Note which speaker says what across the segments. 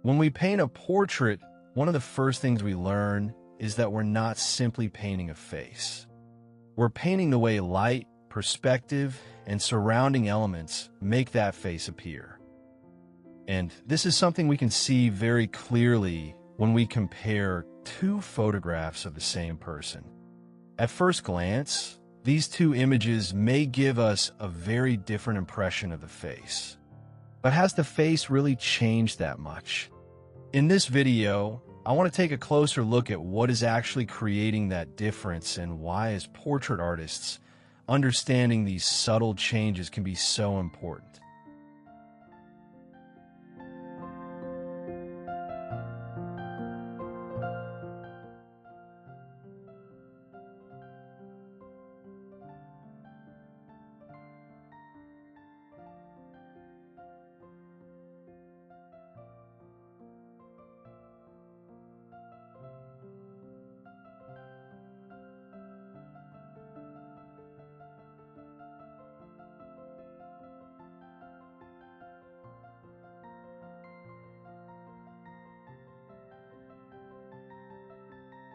Speaker 1: When we paint a portrait, one of the first things we learn is that we're not simply painting a face. We're painting the way light, perspective, and surrounding elements make that face appear. And this is something we can see very clearly when we compare two photographs of the same person. At first glance, these two images may give us a very different impression of the face. But has the face really changed that much? In this video, I want to take a closer look at what is actually creating that difference and why, as portrait artists, understanding these subtle changes can be so important.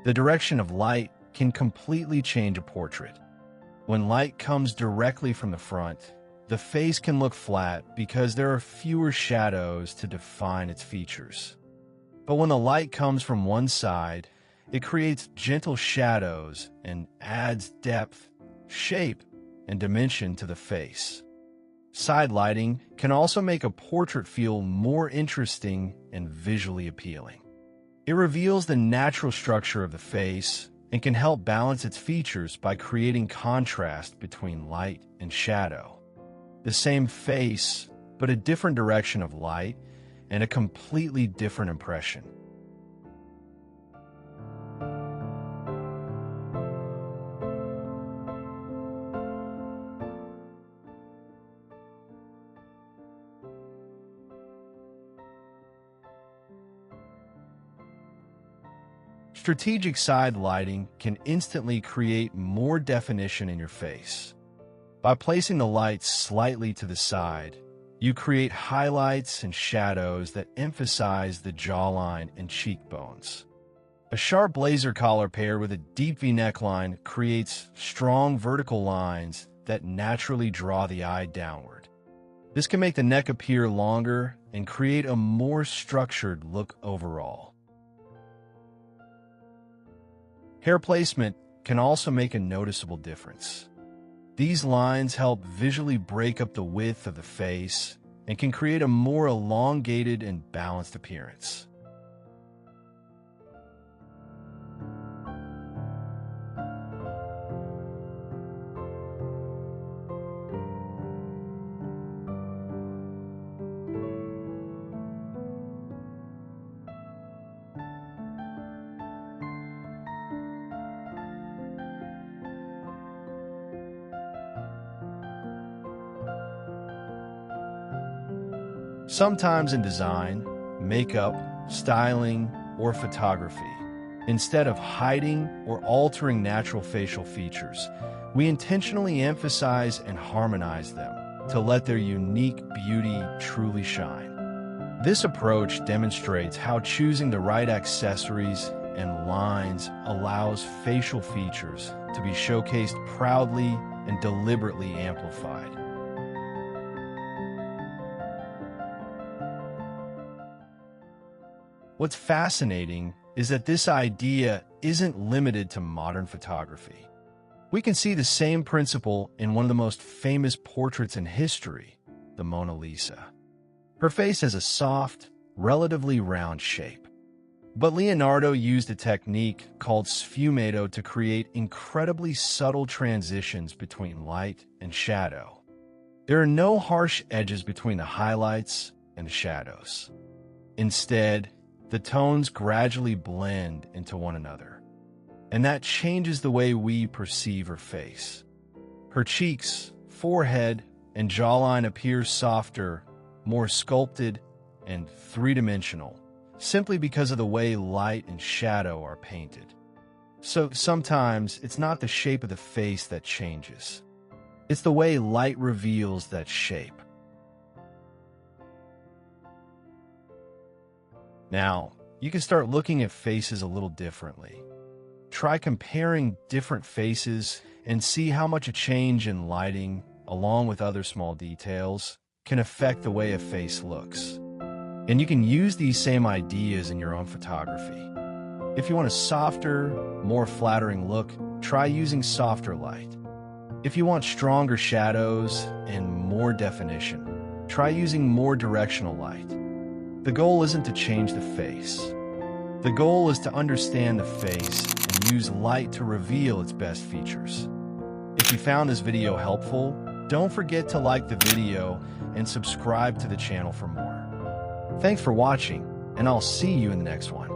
Speaker 1: The direction of light can completely change a portrait. When light comes directly from the front, the face can look flat because there are fewer shadows to define its features. But when the light comes from one side, it creates gentle shadows and adds depth, shape, and dimension to the face. Side lighting can also make a portrait feel more interesting and visually appealing. It reveals the natural structure of the face and can help balance its features by creating contrast between light and shadow. The same face, but a different direction of light and a completely different impression. Strategic side lighting can instantly create more definition in your face. By placing the light slightly to the side, you create highlights and shadows that emphasize the jawline and cheekbones. A sharp blazer collar paired with a deep V neckline creates strong vertical lines that naturally draw the eye downward. This can make the neck appear longer and create a more structured look overall. Hair placement can also make a noticeable difference. These lines help visually break up the width of the face and can create a more elongated and balanced appearance. Sometimes in design, makeup, styling, or photography, instead of hiding or altering natural facial features, we intentionally emphasize and harmonize them to let their unique beauty truly shine. This approach demonstrates how choosing the right accessories and lines allows facial features to be showcased proudly and deliberately amplified. What's fascinating is that this idea isn't limited to modern photography. We can see the same principle in one of the most famous portraits in history, the Mona Lisa. Her face has a soft, relatively round shape. But Leonardo used a technique called sfumato to create incredibly subtle transitions between light and shadow. There are no harsh edges between the highlights and the shadows. Instead, the tones gradually blend into one another, and that changes the way we perceive her face. Her cheeks, forehead, and jawline appear softer, more sculpted, and three-dimensional, simply because of the way light and shadow are painted. So sometimes it's not the shape of the face that changes. It's the way light reveals that shape. Now, you can start looking at faces a little differently. Try comparing different faces and see how much a change in lighting, along with other small details, can affect the way a face looks. And you can use these same ideas in your own photography. If you want a softer, more flattering look, try using softer light. If you want stronger shadows and more definition, try using more directional light. The goal isn't to change the face. The goal is to understand the face and use light to reveal its best features. If you found this video helpful, don't forget to like the video and subscribe to the channel for more. Thanks for watching, and I'll see you in the next one.